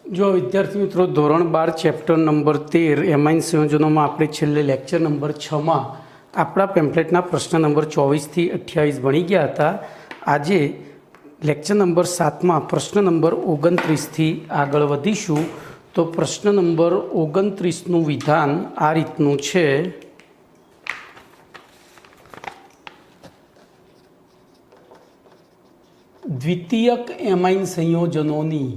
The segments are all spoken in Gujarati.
જો વિદ્યાર્થી મિત્રો ધોરણ 12 ચેપ્ટર નંબર 13 એમાઇન સંયોજનોમાં આપણે છેલ્લે લેક્ચર નંબર 6માં આપણા પેમ્પલેટના પ્રશ્ન નંબર 24 થી 28 ભણી ગયા હતા. આજે લેક્ચર નંબર 7માં પ્રશ્ન નંબર 29 થી આગળ વધીશું. તો પ્રશ્ન નંબર 29નું વિધાન આ રીતનું છે. દ્વિતીયક એમાઇન સંયોજનોની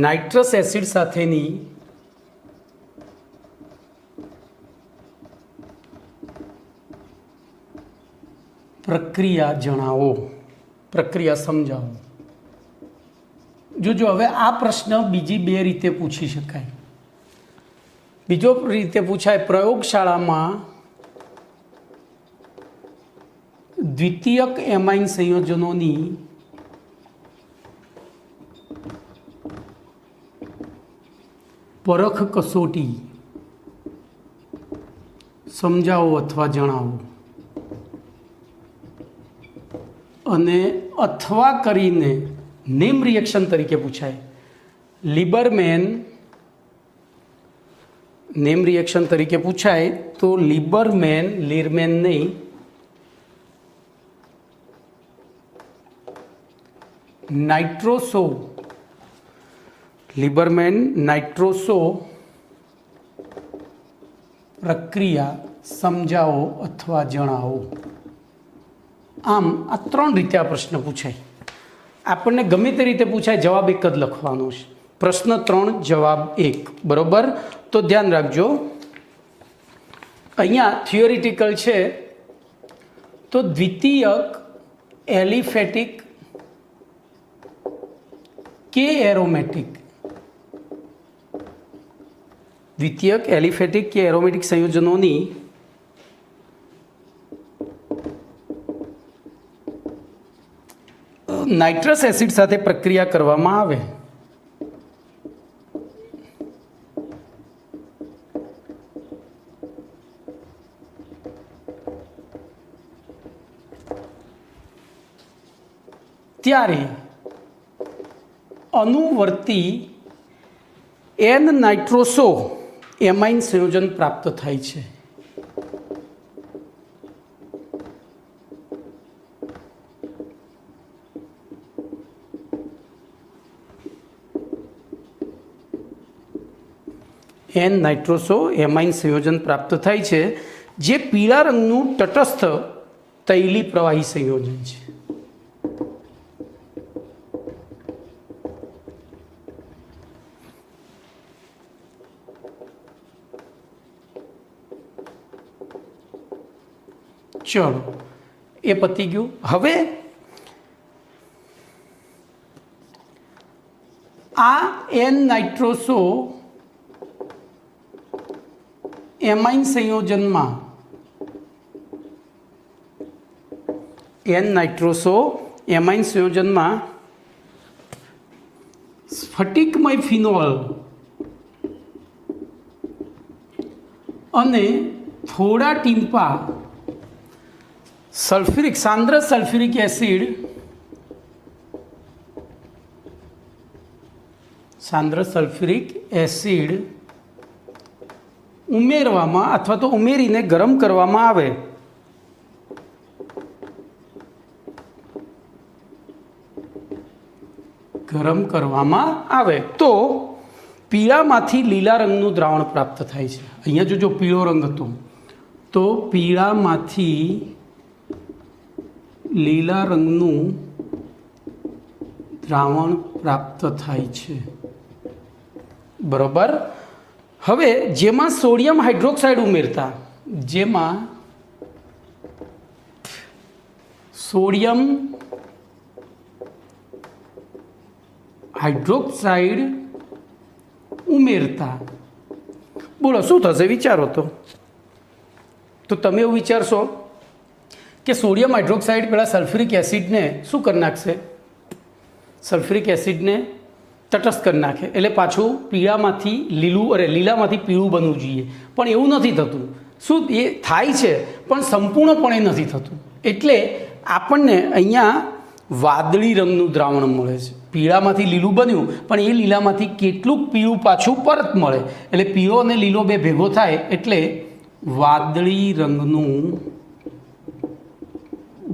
નાઇટ્રસ એસિડ સાથેની પ્રક્રિયા જણાવો, પ્રક્રિયા સમજાવો. જોજો, હવે આ પ્રશ્ન બીજી બે રીતે પૂછી શકાય. બીજો રીતે પૂછાય, પ્રયોગશાળામાં દ્વિતીયક એમાઇન સંયોજનોની પરખ કસોટી સમજાવો અથવા જણાવો. અને અથવા કરીને નેમ રિએક્શન તરીકે પૂછાય. લિબરમેન નેમ રિએક્શન તરીકે પૂછાય તો લિબરમેન, લીરમેન નહીં, નાઇટ્રોસો, લિબરમેન નાઇટ્રોસો પ્રક્રિયા સમજાવો અથવા જણાવો. આમ આ ત્રણ રીતે આ પ્રશ્ન પૂછાય. આપણને ગમે તે રીતે પૂછાય, જવાબ એક જ લખવાનો છે. પ્રશ્ન 3 જવાબ 1. બરોબર? તો ધ્યાન રાખજો, અહીંયા થિયોરિટિકલ છે. તો દ્વિતીયક એલિફેટિક કે એરોમેટિક, દ્વિતીયક એલિફેટિક કે એરોમેટિક સંયોજનોની નાઇટ્રસ એસિડ સાથે પ્રક્રિયા કરવામાં આવે ત્યારે અનુવર્તી એન નાઇટ્રોસો એમાઇન સંયોજન પ્રાપ્ત થાય છે. એન નાઇટ્રોસો એમાઇન સંયોજન પ્રાપ્ત થાય છે, જે પીળા રંગનું તટસ્થ તૈલી પ્રવાહી સંયોજન છે. ચલો, એ પતી ગયું. હવે આ એન નાઇટ્રોસો એમાઇન સંયોજનમાં એમાઇન સંયોજનમાં સ્ફટિકમય ફિનોલ અને થોડા ટીમ્પા સાંદ્ર સલ્ફ્યુરિક એસિડ ઉમેરવામાં અથવા તો ઉમેરીને ગરમ કરવામાં આવે. તો પીળામાંથી લીલા રંગનું દ્રાવણ પ્રાપ્ત થાય છે. અહીંયા જો પીળો રંગ હતો, તો પીળામાંથી લીલા રંગનું દ્રાવણ પ્રાપ્ત થાય છે. બરોબર? હવે જેમાં સોડિયમ હાઇડ્રોક્સાઇડ ઉમેરતા, બોલો શું થશે? વિચારો. તો તમે એવું વિચારશો કે સોડિયમ હાઇડ્રોક્સાઇડ પેલા સલ્ફ્યુરિક એસિડને શું કરી નાખશે? સલ્ફ્યુરિક એસિડને તટસ્થ કરી નાખે, એટલે પાછું પીળામાંથી લીલામાંથી પીળું બનવું જોઈએ. પણ એવું નથી થતું. શું એ થાય છે, પણ સંપૂર્ણપણે નથી થતું. એટલે આપણને અહીંયા વાદળી રંગનું દ્રાવણ મળે છે. પીળામાંથી લીલું બન્યું, પણ એ લીલામાંથી કેટલુંક પીળું પાછું પરત મળે, એટલે પીળો અને લીલો બે ભેગો થાય એટલે વાદળી રંગનું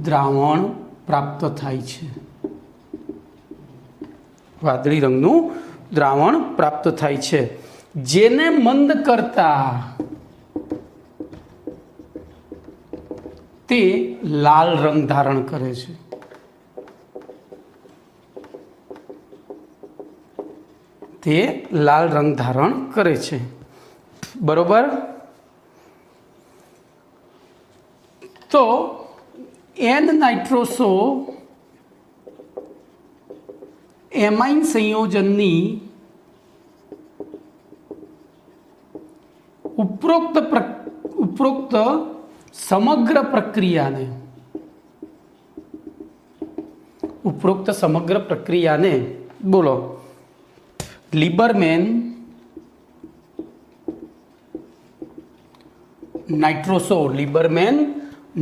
દ્રાવણ પ્રાપ્ત થાય છે. વાદળી રંગનું દ્રાવણ પ્રાપ્ત થાય છે, જેને મંદ કરતા તે લાલ રંગ ધારણ કરે છે. તે લાલ રંગ ધારણ કરે છે. બરોબર. તો એન નાઇટ્રોસો એમાઇન સંયોજનની ઉપરોક્ત સમગ્ર પ્રક્રિયાને બોલો લિબરમેન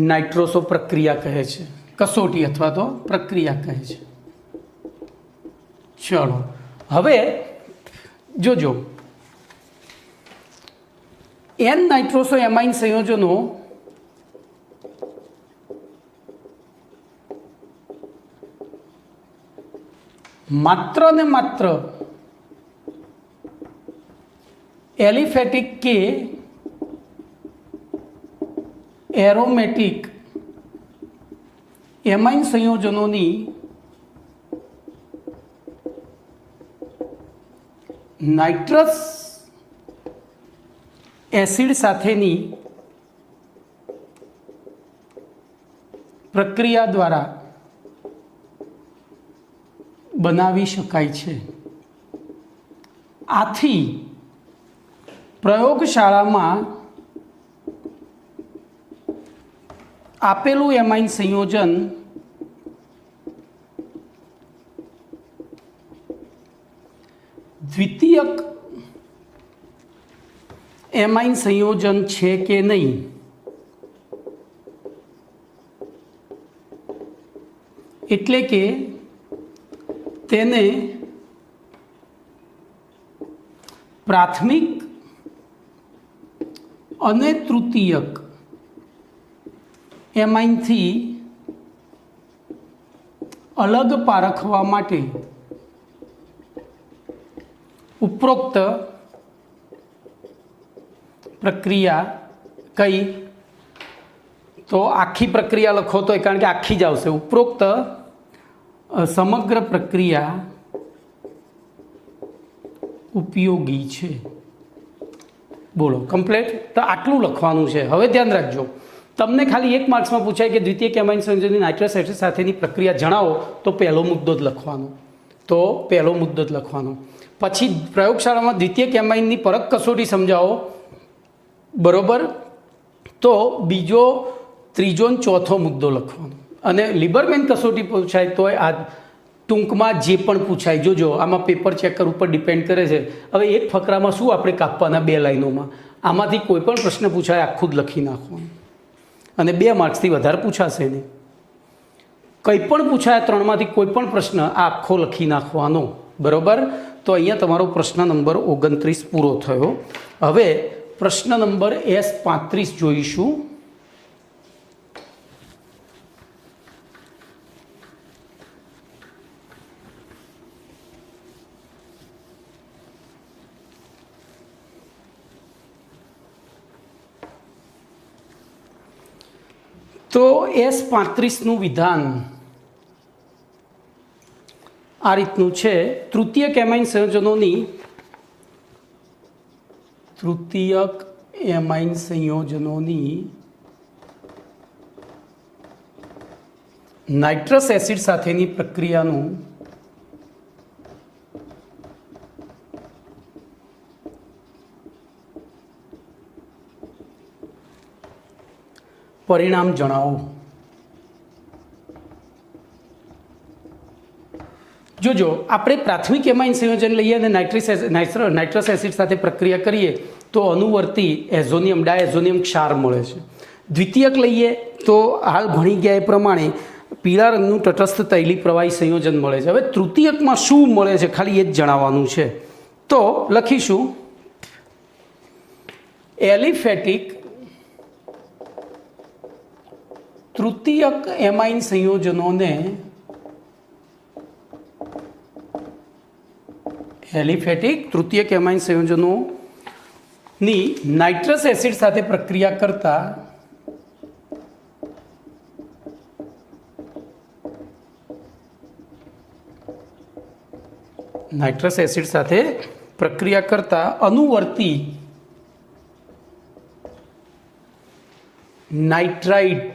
નાઇટ્રોસો પ્રક્રિયા કહે છે, કસોટી અથવા તો પ્રક્રિયા કહે છે. ચલો હવે જોજો, એન નાઇટ્રોસો એમાઇન સંયોજનો માત્ર ને માત્ર એલિફેટિક કે એરોમેટિક એમાઇન સંયોજનોની નાઇટ્રસ એસિડ સાથેની પ્રક્રિયા દ્વારા બનાવી શકાય છે. આથી પ્રયોગશાળામાં આપેલું એમાઇન સંયોજન દ્વિતીયક એમાઇન સંયોજન છે કે નહીં એટલે કે તેને પ્રાથમિક અને તૃતીયક એમાઇનથી અલગ પારખવા માટે ઉપરોક્ત પ્રક્રિયા કઈ, તો આખી પ્રક્રિયા લખો તો કારણ કે આખી જ આવશે. ઉપરોક્ત સમગ્ર પ્રક્રિયા ઉપયોગી છે. બોલો કમ્પ્લીટ. તો આટલું લખવાનું છે. હવે ધ્યાન રાખજો, તમને ખાલી 1 માર્ક્સમાં પૂછાય કે દ્વિતીયક એમાઇન સંયોજનની નાઇટ્રસ એસિડ સાથેની પ્રક્રિયા જણાવો, તો પહેલો મુદ્દો જ લખવાનો. પછી પ્રયોગશાળામાં દ્વિતીયક એમાઇનની પરખ કસોટી સમજાવો, બરોબર, તો બીજો, ત્રીજો અને ચોથો મુદ્દો લખવાનો. અને લિબરમેન કસોટી પૂછાય તો આ ટૂંકમાં જે પણ પૂછાય, જોજો આમાં પેપર ચેકર ઉપર ડિપેન્ડ કરે છે. હવે એક ફકરામાં શું આપણે કાપવાના 2 લાઈનોમાં, આમાંથી કોઈ પણ પ્રશ્ન પૂછાય આખું જ લખી નાખવાનું, અને 2 માર્ક્સથી વધારે પૂછાશે નહીં. કંઈ પણ પૂછાય 3માંથી કોઈ પણ પ્રશ્ન આ આખો લખી નાખવાનો, બરોબર. તો અહીંયા તમારો પ્રશ્ન નંબર 29 પૂરો થયો. હવે પ્રશ્ન નંબર S35 જોઈશું. તો S35નું વિધાન આ રીતનું છે. તૃતીયક એમાઇન સંયોજનોની નાઇટ્રસ એસિડ સાથેની પ્રક્રિયાનું પરિણામ જણાવો. જોજો, આપણે પ્રાથમિક એમાઇન સંયોજન લઈએ અને નાઇટ્રસ એસિડ સાથે પ્રક્રિયા કરીએ તો અનુવર્તી એઝોનિયમ ડાયઝોનિયમ ક્ષાર મળે છે. દ્વિતીયક લઈએ તો હાલ ભણી ગયા એ પ્રમાણે પીળા રંગનું તટસ્થ તૈલી પ્રવાહી સંયોજન મળે છે. હવે તૃતીયકમાં શું મળે છે ખાલી એ જ જણાવવાનું છે. તો લખીશું એલિફેટિક તૃતીયક એમાઇન સંયોજનોને એલિફેટિક તૃતીયક એમાઇન સંયોજનોની નાઇટ્રસ એસિડ સાથે પ્રક્રિયા કરતા નાઇટ્રસ એસિડ સાથે પ્રક્રિયા કરતા અનુવર્તી નાઇટ્રાઇટ,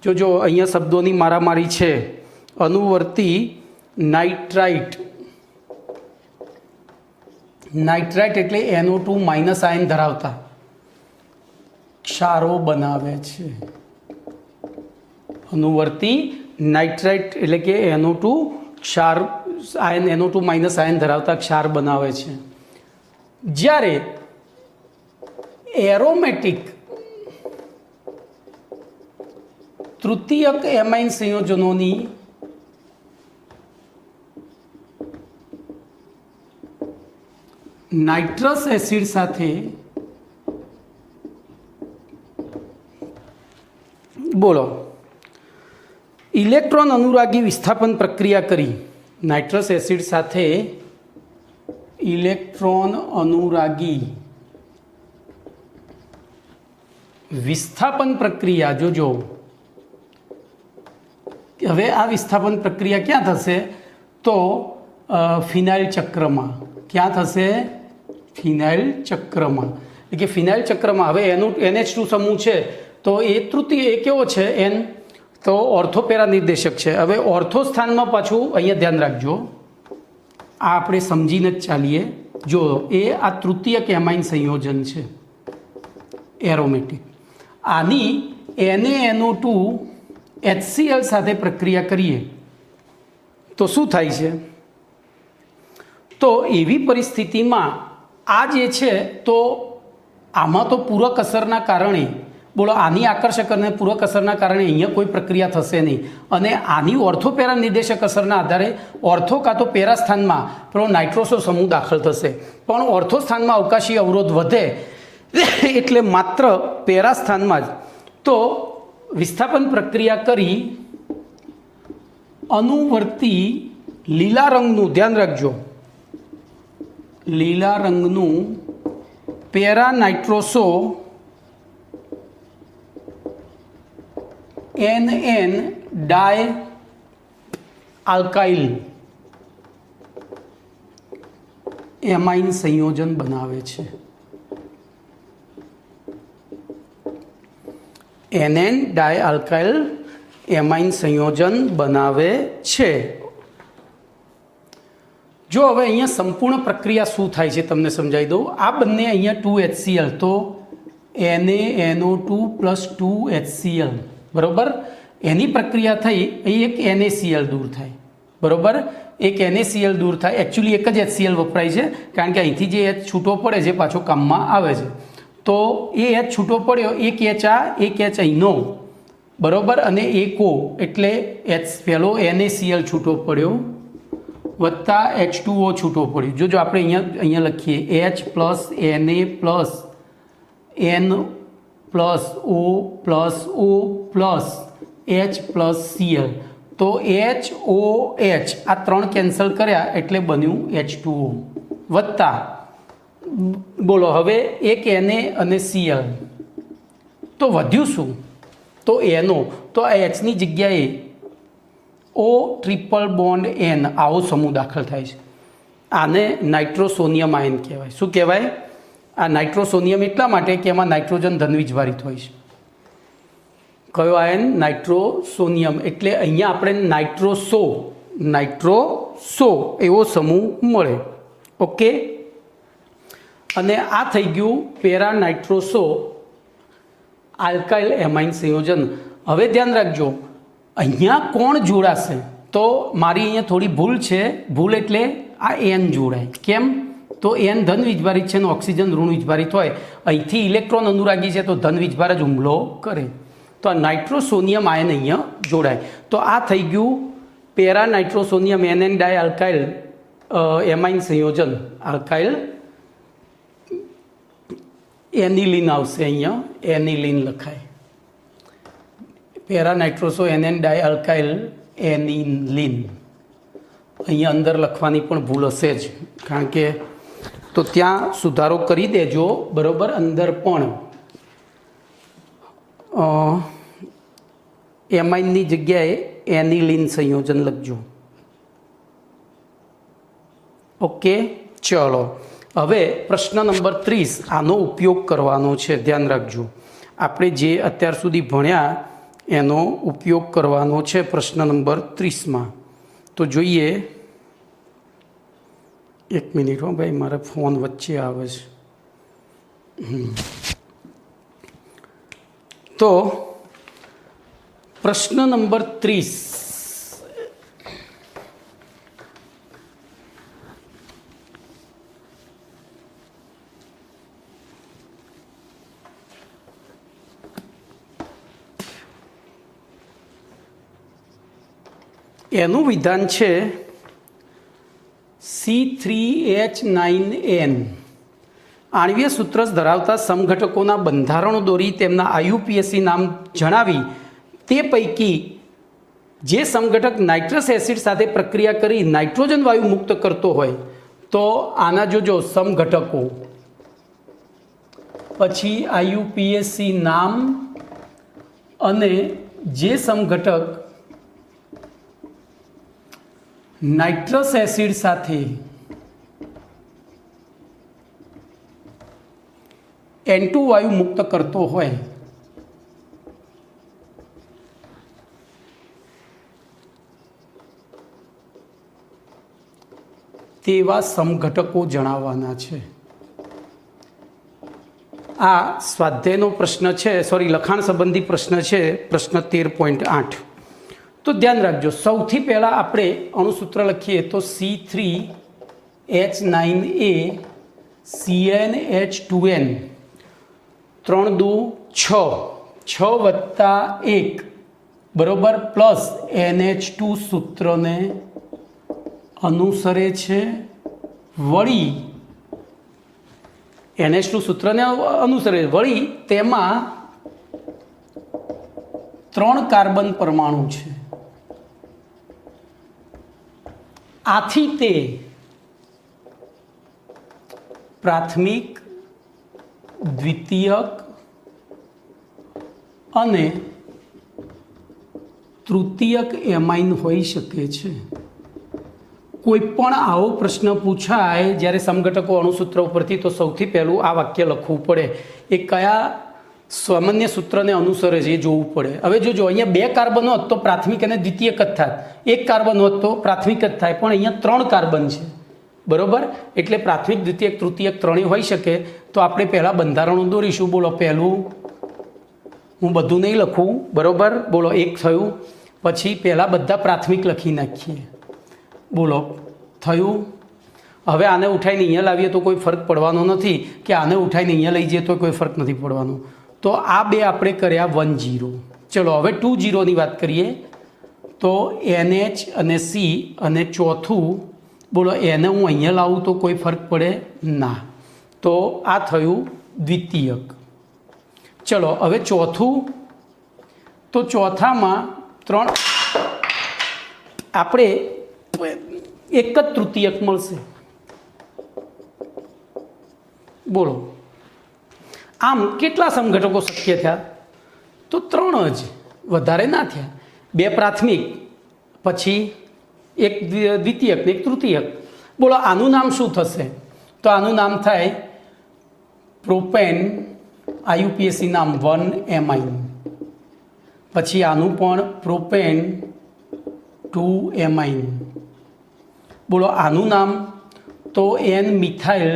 જો અહીંયા શબ્દોની મારામારી છે. અનુવર્તી નાઇટ્રાઇટ, નાઇટ્રાઇટ એટલે NO2 માઇનસ આયન ધરાવતા ક્ષારો બનાવે છે. અનુવર્તી નાઇટ્રાઇટ એટલે કે NO2 ક્ષાર આયન NO2 માઇનસ આયન ધરાવતા ક્ષાર બનાવે છે. જ્યારે એરોમેટિક તૃતીયક એમાઇન સંયોજનોની નાઇટ્રસ એસિડ સાથે બોલો ઇલેક્ટ્રોન અનુરાગી વિસ્થાપન પ્રક્રિયા કરી, નાઇટ્રસ એસિડ સાથે ઇલેક્ટ્રોન અનુરાગી વિસ્થાપન પ્રક્રિયા, જોજો હવે આ વિસ્થાપન પ્રક્રિયા ક્યાં થશે? તો ફિનાઇલ ચક્રમાં. ક્યાં થશે? ફિનાઇલ ચક્રમાં. એટલે કે ફિનાઇલ ચક્રમાં હવે એનું NH2 સમૂહ છે તો એ તૃતીય એ કેવો છે? N તો ઓર્થોપેરા નિર્દેશક છે. હવે ઓર્થો સ્થાનમાં પાછું અહીંયા ધ્યાન રાખજો, આ આપણે સમજીને જ ચાલીએ. જો એ આ તૃતીયક એમાઇન સંયોજન છે એરોમેટિક, આની NaNO2 HCl સાથે પ્રક્રિયા કરીએ તો શું થાય છે? તો એવી પરિસ્થિતિમાં આ જે છે તો આમાં તો પૂરક અસરના કારણે બોલો આની આકર્ષક અને પૂરક અસરના કારણે અહીંયા કોઈ પ્રક્રિયા થશે નહીં અને આની ઓર્થોપેરા નિર્દેશક અસરના આધારે ઓર્થો કાં તો પેરા સ્થાનમાં પેલો નાઇટ્રોસો સમૂહ દાખલ થશે. પણ ઓર્થો સ્થાનમાં અવકાશી અવરોધ વધે એટલે માત્ર પેરા સ્થાનમાં જ તો વિસ્થાપન પ્રક્રિયા કરી અનુવર્તી લીલા રંગનું, ધ્યાન રાખજો, લીલા રંગનું પેરા નાઇટ્રોસો NN ડાય આલ્કાઇલ એમાઇન સંયોજન બનાવે છે. NN ડાય આલ્કાઇલ એમાઇન સંયોજન બનાવે છે. જો હવે અહીંયા સંપૂર્ણ પ્રક્રિયા શું થાય છે તમને સમજાવી દઉં. આ બંને અહીંયા 2HCl તો NaNO2 પ્લસ 2HCl બરાબર, એની પ્રક્રિયા થઈ અહીં એક NaCl દૂર થાય બરાબર, એક NaCl દૂર થાય. એકચ્યુઅલી એક જ HCl વપરાય છે કારણ કે અહીંથી જે H છૂટો પડે છે પાછો કામમાં આવે છે. તો એ H છૂટો પડ્યો, એક H આ એક H અહીંનો બરાબર અને એક O એટલે H પહેલો NaCl છૂટો પડ્યો વત્તા H2O છૂટો પડ્યો. જોજો આપણે અહીંયા લખીએ H plus Na plus N plus O plus O plus H plus Cl. તો HOH આ ત્રણ કેન્સલ કર્યા એટલે બન્યું H2O વત્તા બોલો હવે એક Na અને Cl તો વધ્યું શું? તો NO. તો આ Hની જગ્યાએ O ટ્રિપલ બોન્ડ N આવો સમૂહ દાખલ થાય છે. આને નાઇટ્રોસોનિયમ આયન કહેવાય. શું કહેવાય? આ નાઇટ્રોસોનિયમ એટલા માટે કે એમાં નાઇટ્રોજન ધનવીજભારિત હોય છે. કયો આયન? નાઇટ્રોસોનિયમ. એટલે અહીંયા આપણે નાઇટ્રોસો એવો સમૂહ મળે. ઓકે, અને આ થઈ ગયું પેરા નાઇટ્રોસો આલ્કાઇલ એમાઇન સંયોજન. હવે ધ્યાન રાખજો અહીંયા કોણ જોડાશે? તો મારી અહીંયા થોડી ભૂલ છે. ભૂલ એટલે આ N જોડાય. કેમ? તો N ધન વીજભારિત છે અને ઓક્સિજન ઋણ વીજભારિત હોય. અહીંથી ઇલેક્ટ્રોન અનુરાગી છે તો ધન વીજભાર જ હુમલો કરે. તો આ નાઇટ્રોસોનિયમ આયન અહીંયા જોડાય. તો આ થઈ ગયું પેરા નાઇટ્રોસોનિયમ NN ડાય આલ્કાઇલ એમાઇન સંયોજન. આલ્કાઇલ એનિલિન આવશે, અહીંયા એનિલિન લખાય. પેરા નાઇટ્રોસો NN ડાય આલ્કાઇલ એનિલિન. અહીંયા અંદર લખવાની પણ ભૂલ હશે જ, કારણ કે તો ત્યાં સુધારો કરી દેજો, બરાબર. અંદર પણ એમાઇનની જગ્યાએ એનિલિન સંયોજન લખજો. ઓકે, ચલો. હવે પ્રશ્ન નંબર 30, આનો ઉપયોગ કરવાનો છે, ધ્યાન રાખજો. આપણે જે અત્યાર સુધી ભણ્યા એનો ઉપયોગ કરવાનો છે પ્રશ્ન નંબર 30માં. તો જોઈએ, એક મિનિટ હો ભાઈ, મારે ફોન વચ્ચે આવે છે. તો પ્રશ્ન નંબર 30, એનું વિધાન છે C3H9N. આણ્વીય સૂત્ર ધરાવતા સમઘટકોના બંધારણો દોરી તેમના IUPAC નામ જણાવી તે પૈકી જે સમઘટક નાઇટ્રસ એસિડ સાથે પ્રક્રિયા કરી નાઇટ્રોજન વાયુ મુક્ત કરતો હોય, તો આના જોજો સમઘટકો, પછી IUPAC નામ, અને જે સમઘટક નાઇટ્રસ એસિડ સાથે N2 વાયુ મુક્ત કરતો હોય તેવા સમઘટકો જણાવવાના છે. આ સ્વાધ્યાયનો પ્રશ્ન છે, સોરી, લખાણ સંબંધી પ્રશ્ન છે, પ્રશ્ન 13.8. તો ધ્યાન રાખજો, સૌથી પહેલાં આપણે અણુસૂત્ર લખીએ તો C3H9A CnH2n 3 દુ 6 + 1 બરોબર, પ્લસ NH2 સૂત્રને અનુસરે છે. વળી NH2 સૂત્રને અનુસરે, વળી તેમાં 3 કાર્બન પરમાણુ છે. આથી તે પ્રાથમિક, દ્વિતીયક અને તૃતીયક એમાઇન હોઈ શકે છે. કોઈ પણ આવો પ્રશ્ન પૂછાય જ્યારે સમઘટકો અણુસૂત્ર ઉપરથી, તો સૌથી પહેલું આ વાક્ય લખવું પડે. એ કયા સામાન્ય સૂત્રને અનુસરે છે એ જોવું પડે. હવે જોજો, અહીંયા 2 કાર્બન હોત તો પ્રાથમિક અને દ્વિતીયક જ થાય, 1 કાર્બન હોત તો પ્રાથમિક જ થાય, પણ અહીંયા 3 કાર્બન છે, બરોબર. એટલે પ્રાથમિક, દ્વિતીયક, તૃતીયક ત્રણેય હોઈ શકે. તો આપણે પહેલાં બંધારણો દોરીશું. બોલો, પહેલું હું બધું નહીં લખું, બરોબર. બોલો, 1 થયું. પછી પહેલાં બધા પ્રાથમિક લખી નાખીએ. બોલો, થયું. હવે આને ઉઠાઈને અહીંયા લાવીએ તો કોઈ ફરક પડવાનો નથી, કે આને ઉઠાઈને અહીંયા લઈ જઈએ તો કોઈ ફરક નથી પડવાનો. તો આ 2 આપણે કર્યા 1 0. ચલો, હવે 2 0ની વાત કરીએ. તો NH અને C, અને ચોથું, બોલો, એને હું અહીંયા લાવું તો કોઈ ફરક પડે ના. તો આ થયું દ્વિતીયક. ચલો, હવે ચોથું. તો ચોથામાં 3 આપણે એક જ તૃતીયક મળશે. બોલો, આમ કેટલા સમઘટકો શક્ય થયા? તો 3 જ, વધારે ના થયા. 2 પ્રાથમિક, પછી 1 દ્વિતીયક ને 1 તૃતીયક. બોલો, આનું નામ શું થશે? તો આનું નામ થાય પ્રોપેન, IUPAC નામ 1 એમાઇન. પછી આનું પણ પ્રોપેન 2 એમાઇન. બોલો, આનું નામ તો N મિથાઇલ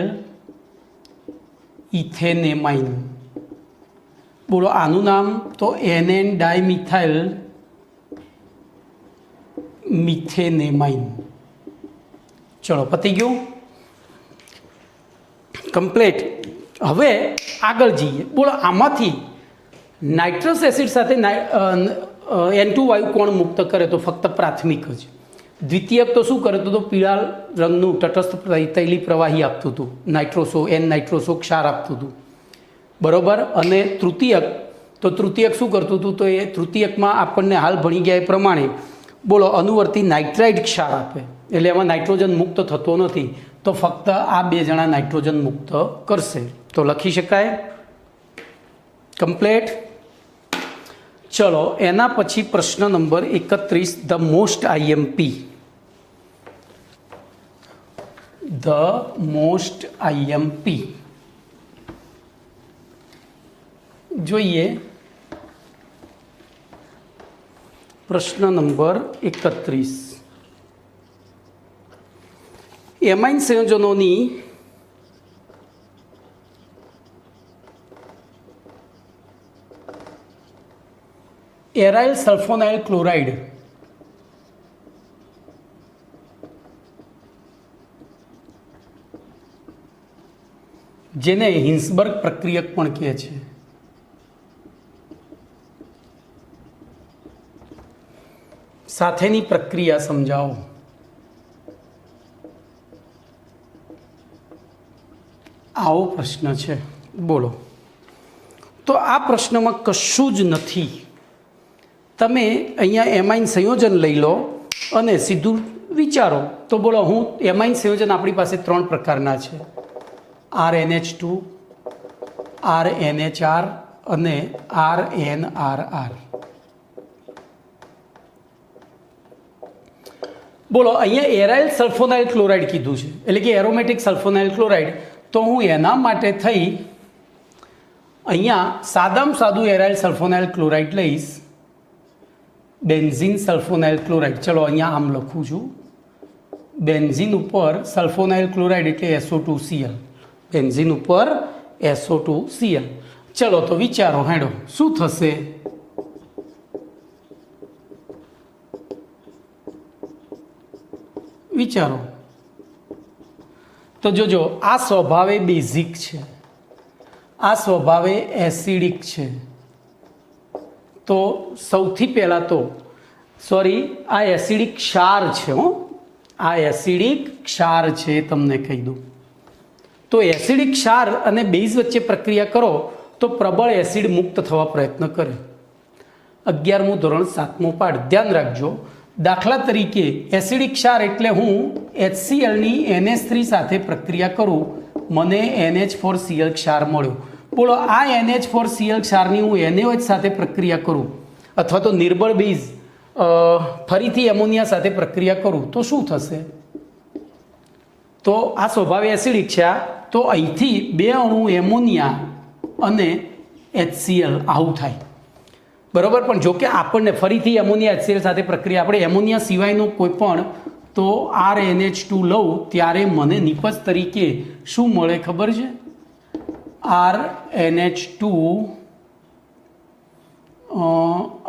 ઇથેનેમાઇન. બોલો, આનું નામ તો NN ડાયમિથાઇલ મિથેનેમાઇન. ચલો, પતી ગયું, કમ્પ્લીટ. હવે આગળ જઈએ. બોલો, આમાંથી નાઇટ્રસ એસિડ સાથે N2 વાયુ કોણ મુક્ત કરે તો ફક્ત પ્રાથમિક જ. દ્વિતીયક તો શું કરે તો પીળા રંગનું તટસ્થ તૈલી પ્રવાહી આપતું હતું, નાઇટ્રોસો નાઇટ્રોસો ક્ષાર આપતું હતું, બરોબર. અને તૃતીયક શું કરતું હતું તો એ તૃતીયકમાં આપણને હાલ ભણી ગયા એ પ્રમાણે બોલો અનુવર્તી નાઇટ્રાઇડ ક્ષાર આપે, એટલે એમાં નાઇટ્રોજન મુક્ત થતો નથી, તો ફક્ત આ બે જણા નાઇટ્રોજન મુક્ત કરશે. તો લખી શકાય કમ્પ્લેટ. ચલો એના પછી પ્રશ્ન નંબર 31, ધ મોસ્ટ આઈએમપી. જોઈએ પ્રશ્ન નંબર 31. એમાઇન સંયોજનોની એરાઇલ સલ્ફોનાઇલ ક્લોરાઇડ જેને હિન્સબર્ગ પ્રક્રિયક પણ કહે છે, સાથેની પ્રક્રિયા સમજાવો. આવો પ્રશ્ન છે, બોલો. તો આ પ્રશ્નમાં કશું જ નથી. તમે અહીંયા એમાઇન સંયોજન લઈ લો અને સીધું વિચારો. તો બોલો, એમાઇન સંયોજન આપણી પાસે 3 પ્રકારના છે, RNH2, RNHR અને RNRR. બોલો, અહીંયા એરાઇલ સલ્ફોનાઇલ ક્લોરાઇડ કીધું છે, એટલે કે એરોમેટિક સલ્ફોનાઇલ ક્લોરાઇડ. તો હું એના માટે થઈ અહીંયા સાદામાં સાદું એરાઇલ સલ્ફોનાઇલ ક્લોરાઇડ લઈશ, બેન્ઝીન સલ્ફોનાઇલ ક્લોરાઇડ. ચલો અહીંયા આમ લખું છું, બેન્ઝીન ઉપર સલ્ફોનાઇલ ક્લોરાઇડ એટલે SO2Cl, બેન્ઝીન ઉપર SO2Cl. ચલો તો વિચારો હેડો શું થશે. વિચારો તો જોજો, આ સ્વભાવે બેઝિક છે, આ સ્વભાવે એસિડિક છે. તો સૌથી પહેલાં તો આ એસિડિક ક્ષાર છે, આ એસિડિક ક્ષાર છે, તમને કહી દઉં. તો એસિડિક ક્ષાર અને બેઝ વચ્ચે પ્રક્રિયા કરો તો પ્રબળ એસિડ મુક્ત થવા પ્રયત્ન કરે. 11મું ધોરણ 7મો પાઠ ધ્યાન રાખજો. દાખલા તરીકે એસિડિક ક્ષાર એટલે હું HClની NH3 સાથે પ્રક્રિયા કરું, મને NH4Cl ક્ષાર મળ્યો. બોલો, આ NH4Cl ક્ષારની હું NaOH સાથે પ્રક્રિયા કરું અથવા તો નિર્બળ બેઝ ફરીથી એમોનિયા સાથે પ્રક્રિયા કરું તો શું થશે. તો આ સ્વભાવે એસિડિક છે, તો અહીંથી 2 અણુ એમોનિયા અને HCl આવું થાય, બરાબર. પણ જો કે આપણને ફરીથી એમોનિયા HCl સાથે પ્રક્રિયા, આપણે એમોનિયા સિવાયનો કોઈ પણ તો RNH2 લઉં ત્યારે મને નિપજ તરીકે શું મળે ખબર છે, RNH2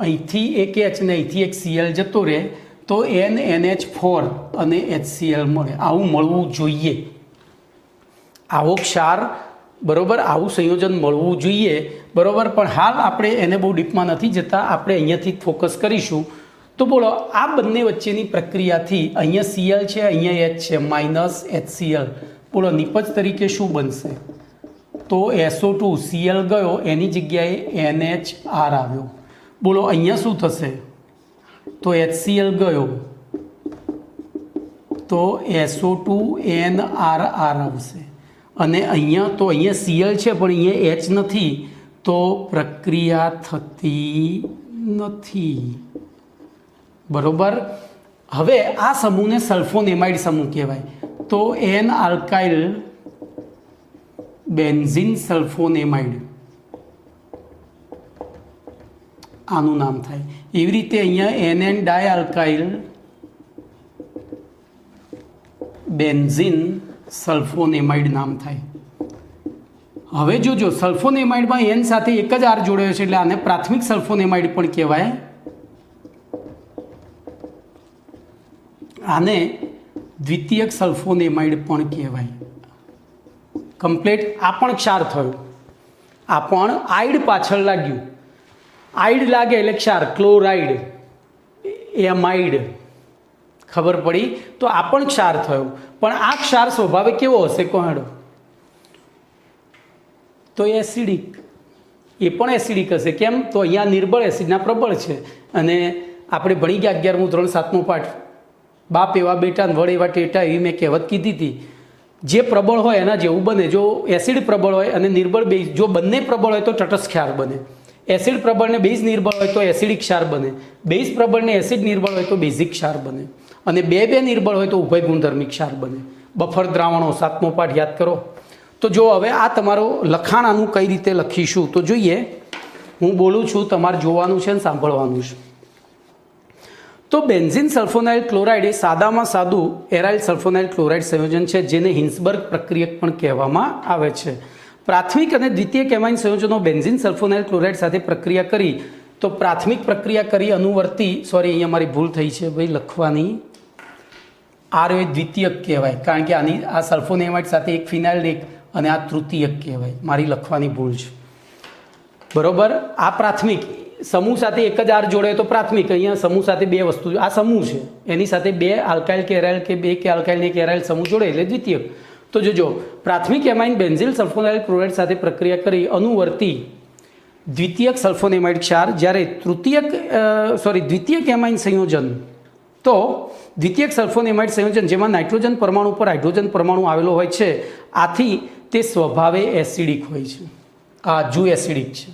અહીંથી એક H ને અહીંથી એક Cl જતો રહે તો NH4 અને HCl મળે. આવું મળવું જોઈએ, આવો ક્ષાર, બરાબર, આવું સંયોજન મળવું જોઈએ, બરાબર. પણ હાલ આપણે એને બહુ ડીપમાં નથી જતા, આપણે અહીંયાથી ફોકસ કરીશું. તો બોલો, આ બંને વચ્ચેની પ્રક્રિયાથી અહીંયા Cl છે, અહીંયા H છે, -HCl. બોલો, નિપજ તરીકે શું બનશે તો SO2Cl ગયો, એની જગ્યાએ NHR આવ્યો. બોલો, અહીંયા શું થશે તો HCl ગયો તો SO2NRR આવશે. અને અહીંયા તો અહીંયા Cl છે પણ અહીંયા H નથી, તો પ્રક્રિયા થતી નથી, બરોબર. હવે આ સમૂહને સલ્ફોનેમાઇડ સમૂહ કહેવાય. તો N આલ્કાઇલ બેન્ઝીન સલ્ફોનેમાઇડ આનું નામ થાય. એવી રીતે અહીંયા NN ડાયઆલ્કાઇલ બેન્ઝીન સલ્ફોનેમાઇડ નામ થાય. હવે જોજો, સલ્ફોનેમાઇડમાં N સાથે એક જ R જોડાયો છે, એટલે આને પ્રાથમિક સલ્ફોનેમાઇડ પણ કહેવાય. આને દ્વિતીયક સલ્ફોનેમાઇડ પણ કહેવાય. કમ્પ્લીટ. આ પણ ક્ષાર થયો, આ પણ આઈડ પાછળ લાગ્યું. આઈડ લાગે એટલે ક્ષાર, ક્લોરાઇડ, એમાઇડ, ખબર પડી? તો આ પણ ક્ષાર થયો. પણ આ ક્ષાર સ્વભાવે કેવો હશે કોહેડો? તો એસિડિક. એ પણ એસિડિક હશે. કેમ? તો અહીંયા નિર્બળ એસિડના પ્રબળ છે. અને આપણે ભણી ગયા 11મું ધોરણ 7મું પાઠ, બાપ એવા બેટા ને વડ એવા ટેટા, એવી મેં કહેવત કીધી હતી. જે પ્રબળ હોય એના જેવું બને. જો એસિડ પ્રબળ હોય અને નિર્બળ બેઝ, જો બંને પ્રબળ હોય તો તટસ્થ ક્ષાર બને. એસિડ પ્રબળ ને બેઝ નિર્બળ હોય તો એસિડિક ક્ષાર બને. બેઝ પ્રબળ ને એસિડ નિર્બળ હોય તો બેઝિક ક્ષાર બને. અને બે નિર્બળ હોય તો ઉભય ગુણધર્મિક ક્ષાર બને. બફર દ્રાવણો 7મો પાઠ યાદ કરો. તો જો હવે આ તમારો લખાણ આનું કઈ રીતે લખીશું તો જોઈએ. હું બોલું છું, તમારે જોવાનું છે અને સાંભળવાનું છે. તો બેન્ઝીન સલ્ફોનાઇલ ક્લોરાઇડ એ સાદામાં સાદું એરાઇલ સલ્ફોનાઇલ ક્લોરાઇડ સંયોજન છે, જેને હિન્સબર્ગ પ્રક્રિયક પણ કહેવામાં આવે છે. પ્રાથમિક અને દ્વિતીયક એમાઇન સંયોજનો બેન્ઝીન સલ્ફોનાઇલ ક્લોરાઇડ સાથે પ્રક્રિયા કરી તો પ્રાથમિક પ્રક્રિયા કરી અનુવર્તી, સોરી અહીંયા મારી ભૂલ થઈ છે ભાઈ લખવાની, આ એ દ્વિતીયક કહેવાય, કારણ કે આની આ સલ્ફોનેમાઇડ સાથે એક ફિનાઇલ એક અને આ તૃતીયક કહેવાય. મારી લખવાની ભૂલ છે, બરોબર. આ પ્રાથમિક સમૂહ સાથે એક જ આર જોડે તો પ્રાથમિક. અહીંયા સમૂહ સાથે બે વસ્તુ, આ સમૂહ છે એની સાથે બે આલ્કાઇલ કે એરાઇલ કે બે કે આલ્કાઇલ ને એક એરાઇલ સમૂહ જોડે એટલે દ્વિતીયક. તો જોજો, પ્રાથમિક એમાઇન બેન્ઝીલ સલ્ફોનાઇલ ક્લોરાઇડ સાથે પ્રક્રિયા કરી અનુવર્તી દ્વિતીયક સલ્ફોનેમાઇડ ક્ષાર, જ્યારે દ્વિતીયક એમાઇન સંયોજન, તો દ્વિતીયક સલ્ફોનેમાઇડ સંયોજન જેમાં નાઇટ્રોજન પરમાણુ પર હાઇડ્રોજન પરમાણુ આવેલો હોય છે, આથી તે સ્વભાવે એસિડિક હોય છે. આ હજુ એસિડિક છે,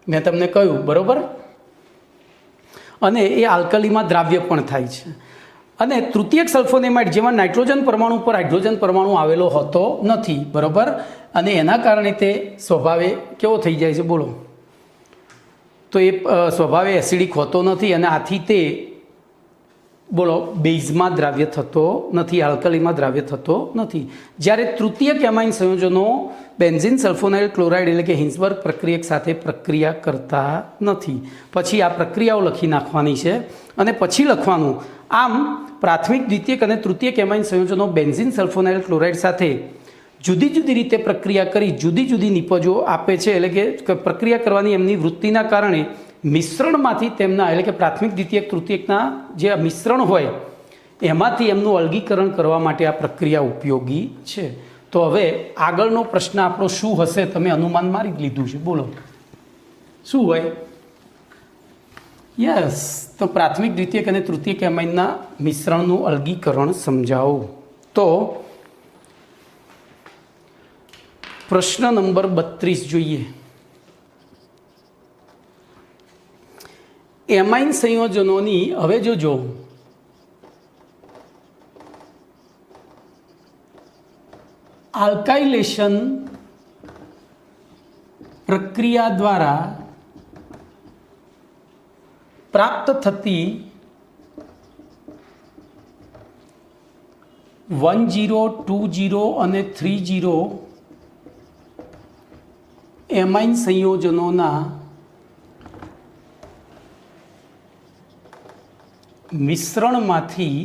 મેં તમને કહ્યું, બરોબર. અને એ આલ્કલીમાં દ્રાવ્ય પણ થાય છે. અને તૃતીયક સલ્ફોનેમાઇડ જેમાં નાઇટ્રોજન પરમાણુ પર હાઇડ્રોજન પરમાણુ આવેલો હોતો નથી, બરોબર. અને એના કારણે તે સ્વભાવે કેવો થઈ જાય છે બોલો? તો એ સ્વભાવે એસિડિક હોતો નથી અને આથી તે બોલો બેઝમાં દ્રાવ્ય થતો નથી, આલ્કલીમાં દ્રાવ્ય થતો નથી. જ્યારે તૃતીયક એમાઇન સંયોજનો બેન્ઝીન સલ્ફોનાઇલ ક્લોરાઇડ એટલે કે હિન્સબર્ગ પ્રક્રિયક સાથે પ્રક્રિયા કરતા નથી. પછી આ પ્રક્રિયાઓ લખી નાખવાની છે અને પછી લખવાનું. આમ પ્રાથમિક, દ્વિતીયક અને તૃતીયક એમાઇન સંયોજનો બેન્ઝીન સલ્ફોનાઇલ ક્લોરાઇડ સાથે જુદી જુદી રીતે પ્રક્રિયા કરી જુદી જુદી નિપજો આપે છે. એટલે કે પ્રક્રિયા કરવાની એમની વૃત્તિના કારણે મિશ્રણમાંથી તેમના, એટલે કે પ્રાથમિક, દ્વિતીયક, તૃતીયકના જે મિશ્રણ હોય એમાંથી એમનું અલગીકરણ કરવા માટે આ પ્રક્રિયા ઉપયોગી છે. તો હવે આગળનો પ્રશ્ન આપણો શું હશે? તમે અનુમાન મારી લીધું છે, બોલો શું હોય? યસ, તો પ્રાથમિક, દ્વિતીયક અને તૃતીયક એમાઇનના મિશ્રણનું અલગીકરણ સમજાવો. તો પ્રશ્ન નંબર 32 જોઈએ. એમાઇન સંયોજનોની, હવે જોજો, આલ્કાઇલેશન પ્રક્રિયા દ્વારા પ્રાપ્ત થતી 10, 20 અને 30 એમાઇન સંયોજનોના મિશ્રણમાંથી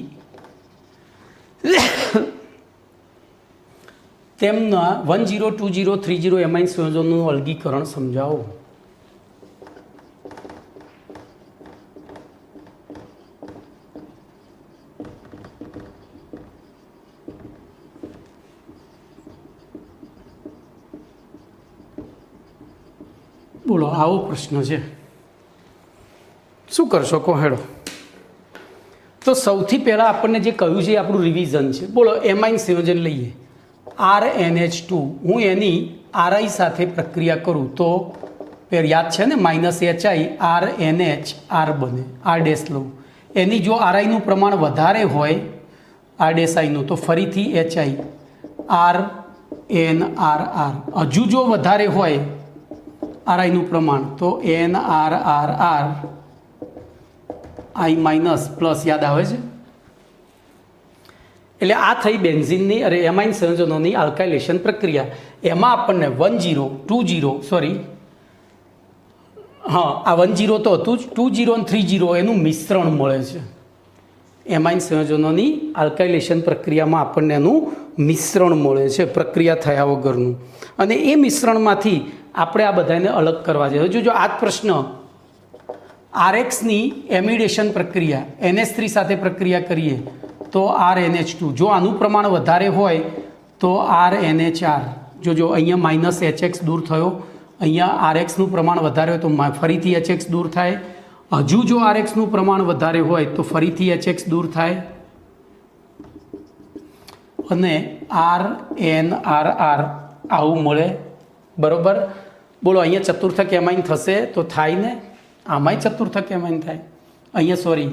તેમના 10, 20, 30 એમાઇન સંયોજનોનું અલગીકરણ સમજાવો. બોલો, આવો પ્રશ્ન છે, શું કરશો કહો હેડો. તો સૌથી પહેલાં આપણને જે કહ્યું છે એ આપણું રિવિઝન છે. બોલો, એમાઇન સંયોજન લઈએ RNH2, હું એની RI સાથે પ્રક્રિયા કરું તો યાદ છે ને, -HI RNH R બને, R ડેશ લઉં. એની જો RIનું પ્રમાણ વધારે હોય R ડેશ Iનું તો ફરીથી HI RNRR. હજુ જો વધારે હોય RIનું પ્રમાણ તો NRRR I માઇનસ પ્લસ, યાદ આવે છે? એટલે આ થઈ બેન્ઝીનની અરે એમાઇન સંયોજનોની આલ્કાઇલેશન પ્રક્રિયા. એમાં આપણને 10, 20, સોરી હા આ 10 તો હતું જ, 20 અને 30 એનું મિશ્રણ મળે છે. એમાઇન સંયોજનોની આલ્કાઇલેશન પ્રક્રિયામાં આપણને એનું મિશ્રણ મળે છે પ્રક્રિયા થયા વગરનું. અને એ મિશ્રણમાંથી આપણે આ બધાને અલગ કરવા છે. જો આ જ પ્રશ્ન આરએક્સની એમિડેશન પ્રક્રિયા NH3 સાથે પ્રક્રિયા કરીએ તો RNH2. જો આનું પ્રમાણ વધારે હોય તો RNHR. જો અહીંયા માઇનસ HX દૂર થયો, અહીંયા RXનું પ્રમાણ વધારે હોય તો ફરીથી HX દૂર થાય. હજુ જો RXનું પ્રમાણ વધારે હોય તો ફરીથી HX દૂર થાય અને RNRR આવું મળે. બરાબર. બોલો અહીંયા ચતુર્થક એમાઇન થશે તો થાય ને, આમાંય ચતુર્થક એમાઇન થાય. અહીંયા સોરી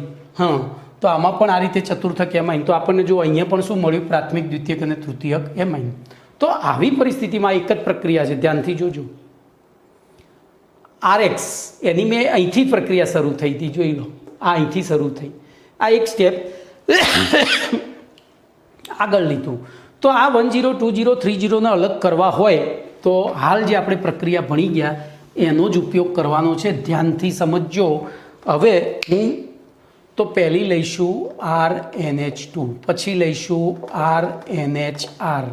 તો આમાં પણ આ રીતે ચતુર્થક એમાઇન. તો આપણને જો અહીંયા પણ શું મળ્યું? પ્રાથમિક, દ્વિતીયક અને તૃતીયક એમાઇન. તો આવી પરિસ્થિતિમાં એક જ પ્રક્રિયા છે, ધ્યાનથી જોજો. RX એની મેં અહીંથી પ્રક્રિયા શરૂ થઈ હતી, જોઈ લો. આ અહીંથી શરૂ થઈ, આ એક સ્ટેપ આગળ લીધું. તો આ 10 20 30 ને અલગ કરવા હોય તો હાલ જે આપણે પ્રક્રિયા ભણી ગયા એનો જ ઉપયોગ કરવાનો છે. ધ્યાનથી સમજજો. હવે તો પહેલી લઈશું RNH2, પછી લઈશું RNHR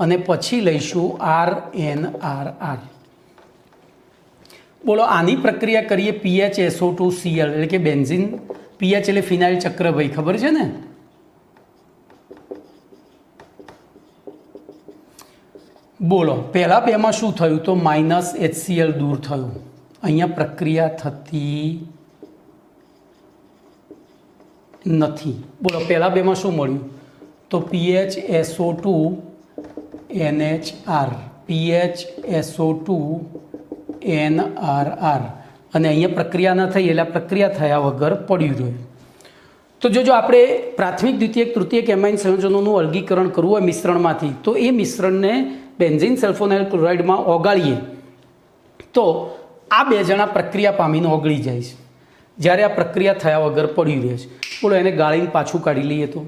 અને પછી લઈશું RNRR. બોલો આની પ્રક્રિયા કરીએ PHSO2Cl એટલે કે બેન્ઝીન. PH એટલે ફિનાઇલ ચક્ર, ભાઈ ખબર છે ને. બોલો પહેલા બેમાં શું થયું? તો માઇનસ HCl દૂર થયું. અહીંયા પ્રક્રિયા થતી નથી. બોલો પહેલા બેમાં શું મળ્યું? તો PHSO2NHR, PHSO2NRR. અને અહીંયા પ્રક્રિયા ન થઈ એટલે પ્રક્રિયા થયા વગર પડ્યું રહ્યું. તો જો આપણે પ્રાથમિક, દ્વિતીયક, તૃતીયક એમાઇન સંયોજનોનું અલગીકરણ કરવું હોય મિશ્રણમાંથી, તો એ મિશ્રણને બેન્ઝીન સલ્ફોનાઇલ ક્લોરાઇડમાં ઓગાળીએ તો આ બે જણા પ્રક્રિયા પામીને ઓગળી જાય છે, જ્યારે આ પ્રક્રિયા થયા વગર પડ્યું રહે છે. બોલો એને ગાળીને પાછું કાઢી લઈએ તો,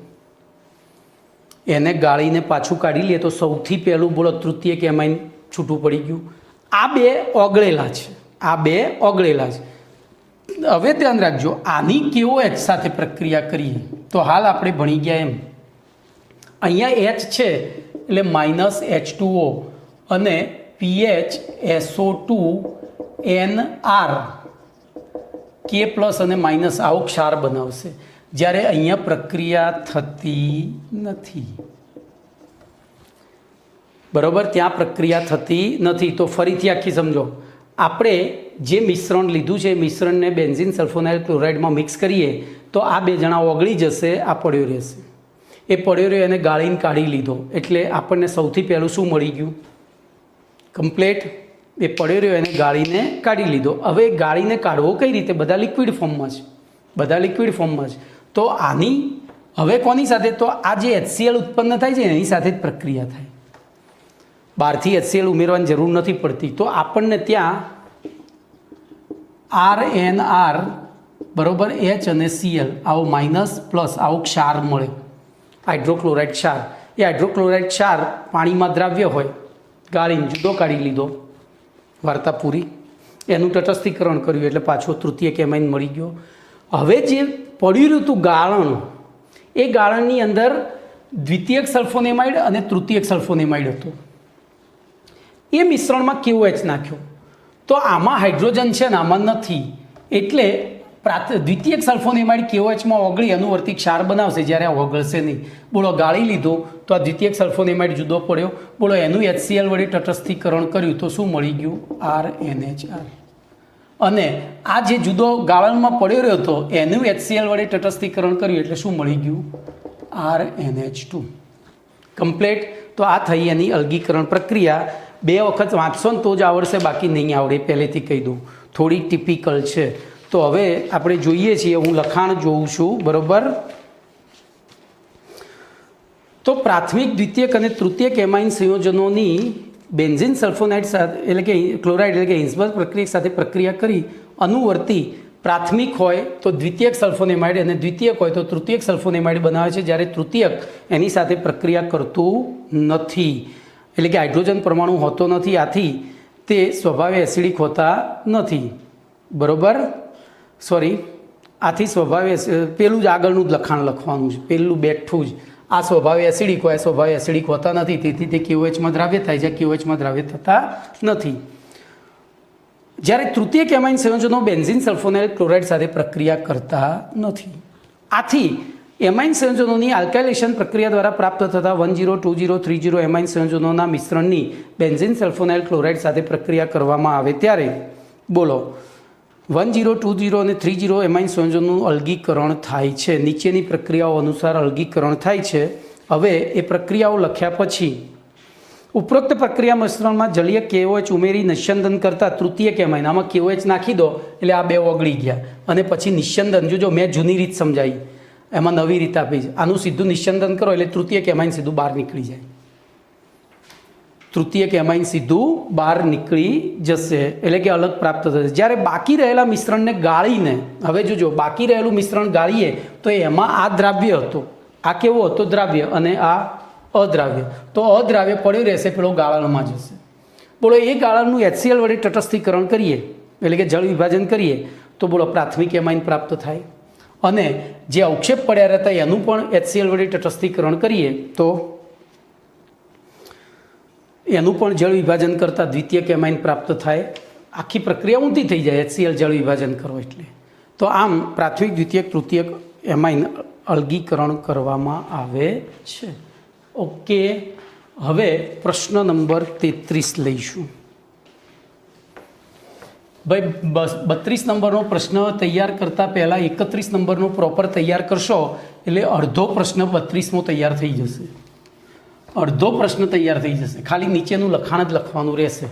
એને ગાળીને પાછું કાઢી લઈએ તો સૌથી પહેલું બોલો તૃતીયક એમાઇન છૂટું પડી ગયું. આ બે ઓગળેલા છે, આ બે ઓગળેલા છે. હવે ધ્યાન રાખજો, આની KOH સાથે પ્રક્રિયા કરીએ તો હાલ આપણે ભણી ગયા એમ અહીંયા H છે એટલે માઇનસ H2O અને PHSO2NR K પ્લસ અને માઇનસ આવો ક્ષાર બનાવશે, જ્યારે અહીંયા પ્રક્રિયા થતી નથી. બરાબર, ત્યાં પ્રક્રિયા થતી નથી. તો ફરીથી આખી સમજો. આપણે જે મિશ્રણ લીધું છે એ મિશ્રણને બેન્ઝીન સલ્ફોનાઇલ ક્લોરાઇડમાં મિક્સ કરીએ તો આ બે જણા ઓગળી જશે, આ પડ્યો રહેશે. એ પડ્યો રહ્યો એને ગાળીને કાઢી લીધો એટલે આપણને સૌથી પહેલું શું મળી ગયું? કમ્પ્લેટ. એ પડ્યો રહ્યો એને ગાળીને કાઢી લીધો. હવે ગાળીને કાઢવો કઈ રીતે? બધા લિક્વિડ ફોર્મમાં છે, બધા લિક્વિડ ફોર્મમાં છે. તો આની હવે કોની સાથે? તો આ જે HCl ઉત્પન્ન થાય છે એની સાથે જ પ્રક્રિયા થાય. બહારથી HCl ઉમેરવાની જરૂર નથી પડતી. તો આપણને ત્યાં RNR બરાબર H અને Cl આવો માઇનસ પ્લસ આવો ક્ષાર મળે, હાઇડ્રોક્લોરાઇડ ક્ષાર. એ હાઇડ્રોક્લોરાઇડ ક્ષાર પાણીમાં દ્રાવ્ય હોય, ગાળીને જુદો કાઢી લીધો, વાર્તા પૂરી. એનું તટસ્થીકરણ કર્યું એટલે પાછો તૃતીયક એમાઇન મળી ગયો. હવે જે પડ્યું રહ્યું હતું ગાળણ, એ ગાળણની અંદર દ્વિતીયક સલ્ફોનેમાઇડ અને તૃતીયક સલ્ફોનેમાઇડ હતો. એ મિશ્રણમાં KOH નાખ્યો તો આમાં હાઇડ્રોજન છે ને આમાં નથી, એટલે દ્વિતીયક સલ્ફોનેમાઇડ KOHમાં ઓગળી અનુવર્તી ક્ષાર બનાવશે, જ્યારે આ ઓગળશે નહીં. બોલો ગાળી લીધો તો આ દ્વિતીયક સલ્ફોનેમાઇડ જુદો પડ્યો. બોલો એનું HCl વડે તટસ્થીકરણ કર્યું તો શું મળી ગયું? RNHR. અને આ જે જુદો ગાળણમાં પડ્યો રહ્યો હતો એનું HCl વડે તટસ્થીકરણ કર્યું એટલે શું મળી ગયું? RNH2. કમ્પ્લેટ. તો આ થઈ એની અલગીકરણ પ્રક્રિયા. 2 વખત વાંચશો ને તો જ આવડશે, બાકી નહીં આવડે, પહેલેથી કહી દઉં. થોડી ટિપિકલ છે. તો હવે આપણે જોઈએ છીએ, હું લખાણ જોઉં છું. બરાબર. તો પ્રાથમિક, દ્વિતીયક અને તૃતીયક એમાઇન સંયોજનોની બેન્ઝીન સલ્ફોનાઇડ સાથે એટલે કે ક્લોરાઇડ એટલે કે હિન્સબર્ગ પ્રક્રિયા સાથે પ્રક્રિયા કરી અનુવર્તી પ્રાથમિક હોય તો દ્વિતીયક સલ્ફોનેમાઇડ અને દ્વિતીયક હોય તો તૃતીયક સલ્ફોનેમાઇડ બનાવે છે, જ્યારે તૃતીયક એની સાથે પ્રક્રિયા કરતું નથી. એટલે કે હાઇડ્રોજન પરમાણુ હોતો નથી, આથી તે સ્વભાવે એસિડિક હોતા નથી. બરાબર, સોરી, આથી સ્વભાવે પેલું જ આગળનું જ લખાણ લખવાનું છે, પેલું બેઠું જ. આ સ્વભાવે એસિડિક હોય, સ્વભાવે એસિડિક હોતા નથી, તેથી તે KOHમાં દ્રાવ્ય થાય છે, KOHમાં દ્રાવ્ય થતા નથી. જ્યારે તૃતીયક એમાઇન સંયોજનો બેન્ઝીન સલ્ફોનાઇલ ક્લોરાઇડ સાથે પ્રક્રિયા કરતા નથી. આથી એમાઇન સંયોજનોની આલ્કાઇલેશન પ્રક્રિયા દ્વારા પ્રાપ્ત થતા 10, 20, 30 એમાઇન સંયોજનોના મિશ્રણની બેન્ઝીન સલ્ફોનાઇલ ક્લોરાઇડ સાથે પ્રક્રિયા કરવામાં આવે ત્યારે બોલો 10, 20 અને 30 એમાઇન સંયોજનોનું અલગીકરણ થાય છે. નીચેની પ્રક્રિયાઓ અનુસાર અલગીકરણ થાય છે. હવે એ પ્રક્રિયાઓ લખ્યા પછી ઉપરોક્ત પ્રક્રિયા મિશ્રણમાં જલીય KOH ઉમેરી નિસ્યંદન કરતા તૃતીયક એમાઇન, આમાં KOH નાખી દો એટલે આ બે ઓગળી ગયા અને પછી નિસ્યંદન, જો મેં જૂની રીત સમજાવી, એમાં નવી રીત આપી છે. આનું સીધું નિસ્યંદન કરો એટલે તૃતીયક એમાઇન સીધું બહાર નીકળી જાય. તૃતીયક એમાઇન સીધું બહાર નીકળી જશે, એટલે કે અલગ પ્રાપ્ત થશે. જ્યારે બાકી રહેલા મિશ્રણને ગાળીને, હવે જોજો બાકી રહેલું મિશ્રણ ગાળીએ તો એમાં આ દ્રાવ્ય હતો, આ કેવો હતો દ્રાવ્ય, અને આ અદ્રાવ્ય. તો અદ્રાવ્ય પડ્યું રહેશે, પેલો ગાળણમાં જશે. બોલો એ ગાળણનું HCl વડે તટસ્થીકરણ કરીએ, એટલે કે જળ વિભાજન કરીએ તો બોલો પ્રાથમિક એમાઇન પ્રાપ્ત થાય. અને જે અવક્ષેપ પડ્યા રહેતા એનું પણ HCl વડે તટસ્થીકરણ કરીએ તો એનું પણ જળ વિભાજન કરતાં દ્વિતીયક એમાઇન પ્રાપ્ત થાય. આખી પ્રક્રિયા ઊંધી થઈ જાય HCl જળ વિભાજન કરો એટલે. તો આમ પ્રાથમિક, દ્વિતીયક, તૃતીયક એમાઇન અલગીકરણ કરવામાં આવે છે. ઓકે, હવે પ્રશ્ન નંબર 33 લઈશું. ભાઈ 32 નંબરનો પ્રશ્ન તૈયાર કરતાં પહેલાં 31 નંબરનો પ્રોપર તૈયાર કરશો એટલે અડધો પ્રશ્ન 32મો તૈયાર થઈ જશે. અડધો પ્રશ્ન તૈયાર થઈ જશે. ખાલી નીચેનું લખાણ જ લખવાનું રહેશે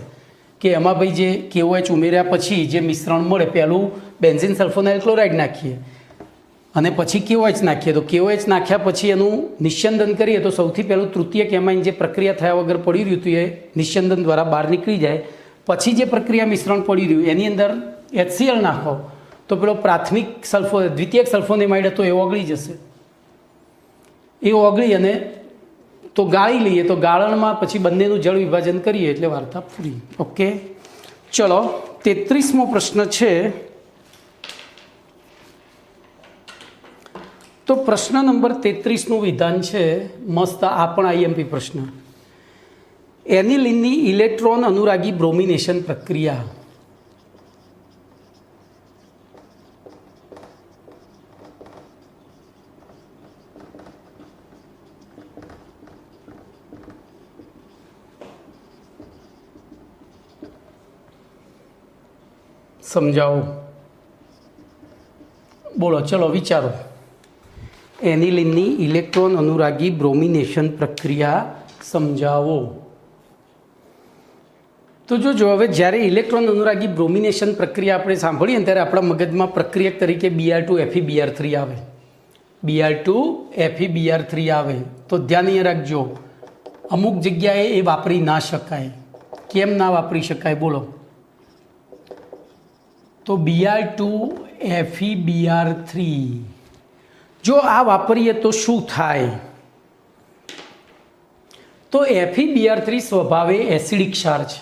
કે એમાં ભાઈ જે KOH ઉમેર્યા પછી જે મિશ્રણ મળે, પહેલું બેન્ઝીન સલ્ફોનાઇલ ક્લોરાઇડ નાખીએ અને પછી KOH નાખીએ, તો KOH નાખ્યા પછી એનું નિસ્યંદન કરીએ તો સૌથી પહેલું તૃતીયક એમાઇન જે પ્રક્રિયા થયા વગર પડી રહ્યું હતું એ નિસ્યંદન દ્વારા બહાર નીકળી જાય. પછી જે પ્રક્રિયા મિશ્રણ પડી રહ્યું એની અંદર HCl નાખો તો પેલો પ્રાથમિક દ્વિતીયક સલ્ફોનેમાઇડ હતો એ ઓગળી જશે. એ ઓગળી અને તો ગાળી લઈએ તો ગાળણમાં પછી બંનેનું જળ વિભાજન કરીએ એટલે વાર્તા પૂરી. ઓકે, ચલો 33મો પ્રશ્ન છે. તો પ્રશ્ન નંબર 33નું વિધાન છે મસ્ત, આ પણ IMP પ્રશ્ન. એનિલિનની ઇલેક્ટ્રોન અનુરાગી બ્રોમિનેશન પ્રક્રિયા સમજાવો. બોલો, ચલો વિચારો. એનિલિનની ઇલેક્ટ્રોન અનુરાગી બ્રોમિનેશન પ્રક્રિયા સમજાવો. તો જો હવે જ્યારે ઇલેક્ટ્રોન અનુરાગી બ્રોમિનેશન પ્રક્રિયા આપણે સાંભળીએ ને ત્યારે આપણા મગજમાં પ્રક્રિયક તરીકે Br2FeBr3 આવે. Br2FeBr3 આવે તો ધ્યાન અહીંયા રાખજો, અમુક જગ્યાએ એ વાપરી ના શકાય. કેમ ના વાપરી શકાય બોલો? તો Br2FeBr3 જો આ વાપરીએ તો શું થાય? તો FeBr3 સ્વભાવે એસિડિક ક્ષાર છે,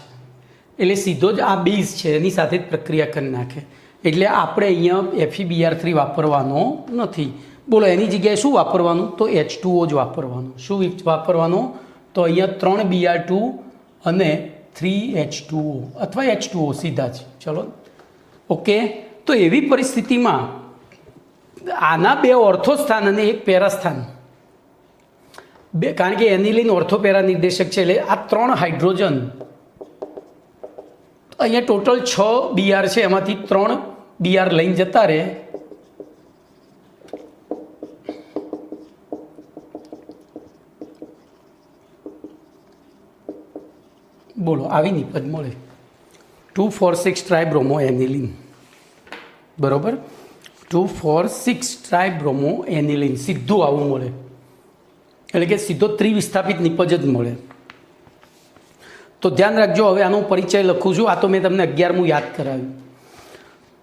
એટલે સીધો જ આ બેઝ છે એની સાથે જ પ્રક્રિયા કરી નાખે. એટલે આપણે અહીંયા FeBr3 વાપરવાનો નથી. બોલો એની જગ્યાએ શું વાપરવાનું? તો H2O જ વાપરવાનું. શું વાપરવાનું? તો અહીંયા 3 Br2 અને 3 H2O અથવા H2O સીધા જ. ચલો ઓકે, તો એવી પરિસ્થિતિમાં આના બે ઓર્થો સ્થાન અને એક પેરા સ્થાન, કારણ કે એનિલિન ઓર્થોપેરા નિર્દેશક છે, એટલે આ 3 હાઇડ્રોજન અહીંયા ટોટલ 6 Br છે, એમાંથી 3 Br લઈને જતા રહે. બોલો આવી નિપજ મળે 2,4,6 ટ્રાયબ્રોમો એનિલિન. બરોબર, 2,4,6 ટ્રાયબ્રોમો એનિલિન સીધું આવું મળે, એટલે કે સીધો ત્રિવિસ્થાપિત નિપજ જ મળે. તો ધ્યાન રાખજો. હવે આનો પરિચય લખું છું. આ તો મેં તમને 11મું યાદ કરાવ્યું.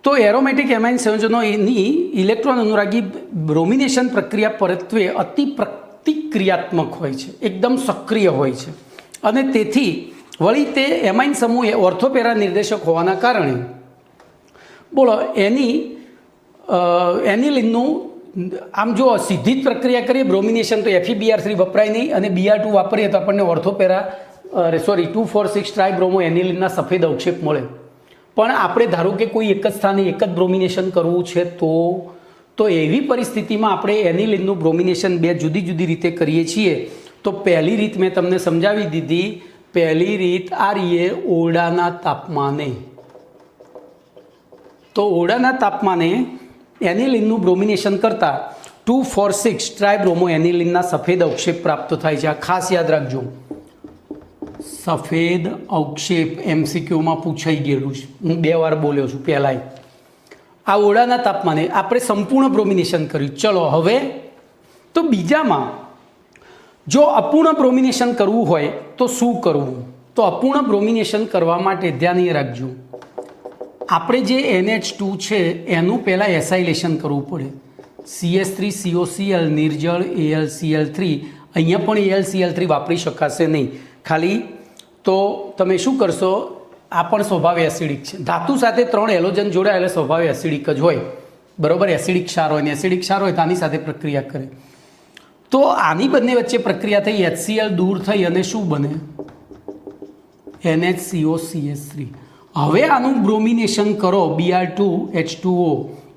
તો એરોમેટિક એમાઇન સંયોજનો એની ઇલેક્ટ્રોન અનુરાગી બ્રોમિનેશન પ્રક્રિયા પરત્વે અતિ પ્રતિક્રિયાત્મક હોય છે, એકદમ સક્રિય હોય છે, અને તેથી વળી તે એમાઇન સમૂહ ઓર્થોપેરા નિર્દેશક હોવાના કારણે બોલો એનિલિનનું આમ જો સીધી જ પ્રક્રિયા કરીએ બ્રોમિનેશન તો FeBr3 વપરાય નહીં, અને Br2 વાપરીએ તો આપણને ઓર્થોપેરા 2,4,6 ટ્રાયબ્રોમો એનિલિનના સફેદ અવક્ષેપ મળે. પણ આપણે ધારો કે કોઈ એક જ સ્થાને એક જ બ્રોમિનેશન કરવું છે તો એવી પરિસ્થિતિમાં આપણે એનિલિનનું બ્રોમિનેશન બે જુદી જુદી રીતે કરીએ છીએ. તો પહેલી રીત મેં તમને સમજાવી દીધી. પહેલી રીત આ રીએ ઓરડાના તાપમાને. તો ઓરડાના તાપમાને એનિલિનનું બ્રોમિનેશન કરતાં 2,4,6 ટ્રાયબ્રોમો એનિલિનના સફેદ અવક્ષેપ પ્રાપ્ત થાય છે. આ ખાસ યાદ રાખજો, સફેદ અવક્ષેપ MCQમાં પૂછાઈ ગયેલું છે. હું 2 વાર બોલ્યો છું પહેલાંય. આ ઓરડાના તાપમાને આપણે સંપૂર્ણ બ્રોમિનેશન કર્યું. ચલો હવે તો બીજામાં જો અપૂર્ણ બ્રોમિનેશન કરવું હોય તો શું કરવું? તો અપૂર્ણ બ્રોમિનેશન કરવા માટે ધ્યાન એ રાખજો, આપણે જે NH2 છે એનું પહેલાં એસાઇલેશન કરવું પડે. CH3COCl નિર્જળ AlCl3. અહીંયા પણ AlCl3 વાપરી શકાશે નહીં. ખાલી તો તમે શું કરશો, આ પણ સ્વભાવ એસિડિક છે. ધાતુ સાથે 3 હેલોજન જોડાયેલા સ્વભાવ એસિડિક જ હોય, બરાબર. એસિડિક ક્ષાર હોય ને એસિડિક ક્ષાર હોય તો આની સાથે પ્રક્રિયા કરે. તો આની બંને વચ્ચે પ્રક્રિયા થઈ, HCl દૂર થઈ અને શું બને? NHCOCH3. હવે આનું બ્રોમિનેશન કરો Br2H2O.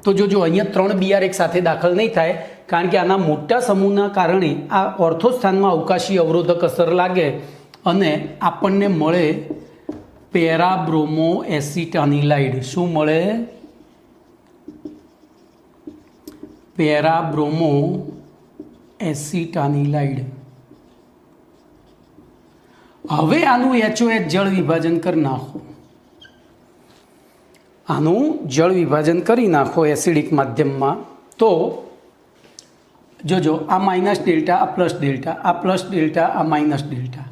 તો જોજો અહીંયા 3 Br એક સાથે દાખલ નહીં થાય, કારણ કે આના મોટા સમૂહના કારણે આ ઓર્થો સ્થાનમાં અવકાશી અવરોધક અસર લાગે અને આપણને મળે પેરાબ્રોમો એસિટાનિલાઇડ. શું મળે? પેરાબ્રોમો એસિટાનિલાઇડ. હવે આનું HOH જળ વિભાજન કરી નાખો. આનું જળ વિભાજન કરી નાખો એસિડિક માધ્યમમાં. તો જોજો, આ માઇનસ ડેલ્ટા, આ પ્લસ ડેલ્ટા, આ પ્લસ ડેલ્ટા, આ માઇનસ ડેલ્ટા.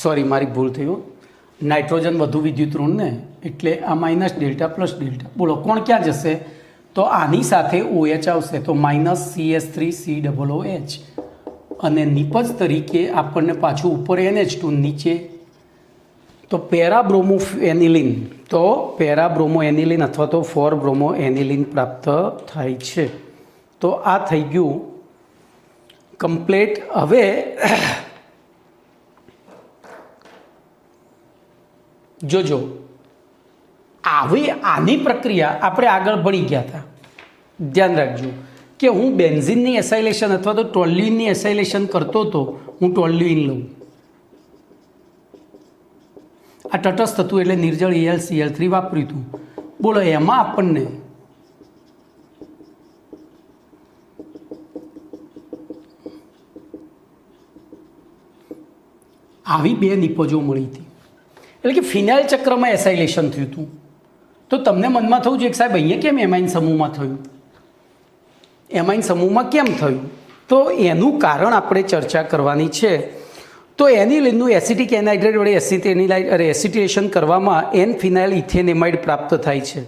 સોરી, મારી ભૂલ થયું. નાઇટ્રોજન વધુ વિદ્યુત ઋણ ને, એટલે આ માઇનસ ડેલ્ટા પ્લસ ડેલ્ટા. બોલો કોણ ક્યાં જશે? તો આની સાથે OH આવશે, તો માઇનસ CH3COOH. અને નિપજ તરીકે આપણને પાછું ઉપર NH2, નીચે તો પેરાબ્રોમો એનિલિન. તો પેરાબ્રોમો એનિલિન અથવા તો 4-બ્રોમો એનિલિન પ્રાપ્ત થાય છે. તો આ થઈ ગયું કમ્પ્લીટ. હવે જોજો, આની પ્રક્રિયા આપણે આગળ ભણી ગયા હતા. ધ્યાન રાખજો કે હું બેન્ઝિનની એસાઇલેશન અથવા તો ટોલ્યુઇનની એસાઇલેશન કરતો હતો. હું ટોલ્યુઇન લઉં, આ તટસ્થ હતું એટલે નિર્જળ AlCl3 વાપર્યું હતું. બોલો એમાં આપણને આવી 2 નિપજો મળી હતી. એટલે કે ફિનાઇલ ચક્રમાં એસાઇલેશન થયું હતું. તો તમને મનમાં થવું જોઈએ કે સાહેબ અહીંયા કેમ એમાઇન સમૂહમાં થયું? એમાઇન સમૂહમાં કેમ થયું? તો એનું કારણ આપણે ચર્ચા કરવાની છે. તો એનિલિનનું એસિટિક એનહાઇડ્રેટ વડે એસિટેશન કરવામાં N-ફિનાઇલ ઇથેનેમાઇડ પ્રાપ્ત થાય છે.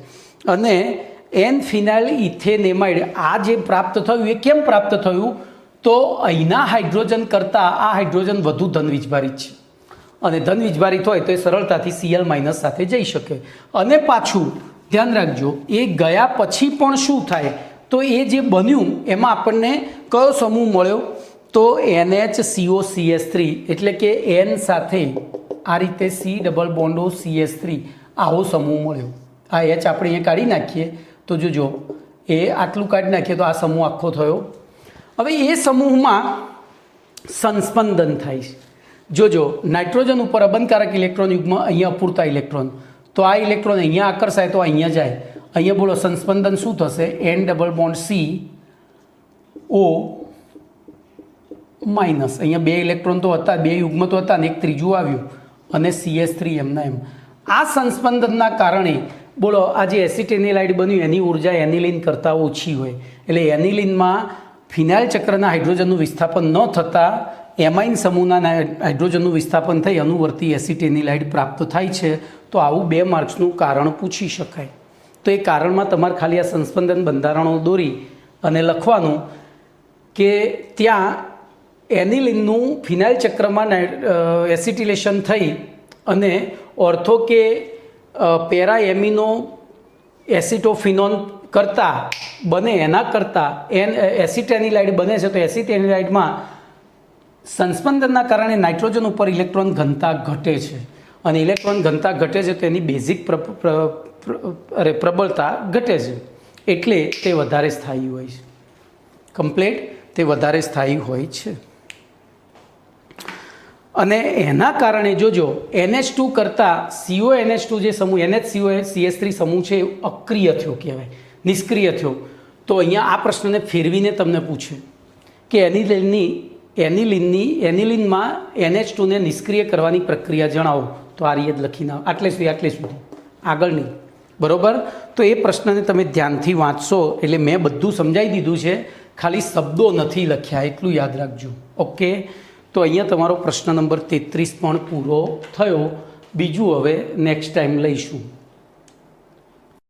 અને N-ફિનાઇલ ઇથેનેમાઇડ આ જે પ્રાપ્ત થયું એ કેમ પ્રાપ્ત થયું? તો અહીંના હાઇડ્રોજન કરતાં આ હાઇડ્રોજન વધુ ધન વીજભારિત છે. અને ધન વીજભારિત હોય તો એ સરળતાથી Cl- સાથે જઈ શકે. અને પાછું ધ્યાન રાખજો, એ ગયા પછી પણ શું થાય? તો એ જે બન્યું એમાં આપણને કયો સમૂહ મળ્યો? તો NHCOCH3. એટલે કે N સાથે આ રીતે C ડબલ બોન્ડો CH3 આવો સમૂહ મળ્યો. આ H આપણે અહીંયા કાઢી નાખીએ તો જોજો, એ આટલું કાઢી નાખીએ તો આ સમૂહ આખો થયો. હવે એ સમૂહમાં સંસ્પંદન થાય છે. જોજો, નાઇટ્રોજન ઉપર અબંધકારક ઇલેક્ટ્રોન યુગ્મ, અહીંયા અપૂરતા ઇલેક્ટ્રોન. તો આ ઇલેક્ટ્રોન અહીંયા આકર્ષાય તો અહીંયા જાય. અહીંયા બોલો સંસ્પંદન શું થશે? N double bond C O minus. અહીંયા 2 ઇલેક્ટ્રોન તો હતા, 2 યુગ્મ તો હતા ને એક ત્રીજું આવ્યું અને CH3 એમના એમ. આ સંસ્પંદનના કારણે બોલો આ જે એસિટેનિલાઇડ બન્યું એની ઉર્જા એનિલિન કરતાં ઓછી હોય. એટલે એનિલિનમાં ફિનાઇલ ચક્રના હાઇડ્રોજનનું વિસ્થાપન ન થતાં એમાઇન સમૂહના હાઇડ્રોજનનું વિસ્થાપન થઈ અનુવર્તી એસિટેનિલાઇડ પ્રાપ્ત થાય છે. તો આવું 2 માર્ક્સનું કારણ પૂછી શકાય. તો એ કારણમાં તમારે ખાલી આ સંસ્પંદન બંધારણો દોરી અને લખવાનું કે ત્યાં એનિલિનનું ફિનાઇલ ચક્રમાં એસિટિલેશન થઈ અને ઓર્થો કે પેરા એમિનો એસિટોફિનોન કરતાં બને એના કરતાં એસિટેનિલાઇડ બને છે. તો એસિટેનિલાઇડમાં સંસ્પંદનના કારણે નાઇટ્રોજન ઉપર ઇલેક્ટ્રોન ઘનતા ઘટે છે અને ઇલેક્ટ્રોન ઘનતા ઘટે છે તો એની બેઝિક પ્રબળતા ઘટે છે, એટલે તે વધારે સ્થાયી હોય છે. કમ્પ્લેટ તે વધારે સ્થાયી હોય છે. અને એના કારણે જોજો NH2 કરતાં CONH2 જે સમૂહ NHCOCH3 સમૂહ છે એ અક્રિય થયો કહેવાય, નિષ્ક્રિય થયો. તો અહીંયા આ પ્રશ્નને ફેરવીને તમને પૂછે કે એનિલિનમાં NH2 ને નિષ્ક્રિય કરવાની પ્રક્રિયા જણાવો, તો આ રીતે લખીને આટલે સુધી આગળની, બરોબર. તો એ પ્રશ્નને તમે ધ્યાનથી વાંચશો એટલે મેં બધું સમજાવી દીધું છે, ખાલી શબ્દો નથી લખ્યા એટલું યાદ રાખજો. ઓકે, તો અહીંયા તમારો પ્રશ્ન નંબર 33 પણ પૂરો થયો. બીજું હવે નેક્સ્ટ ટાઈમ લઈશું.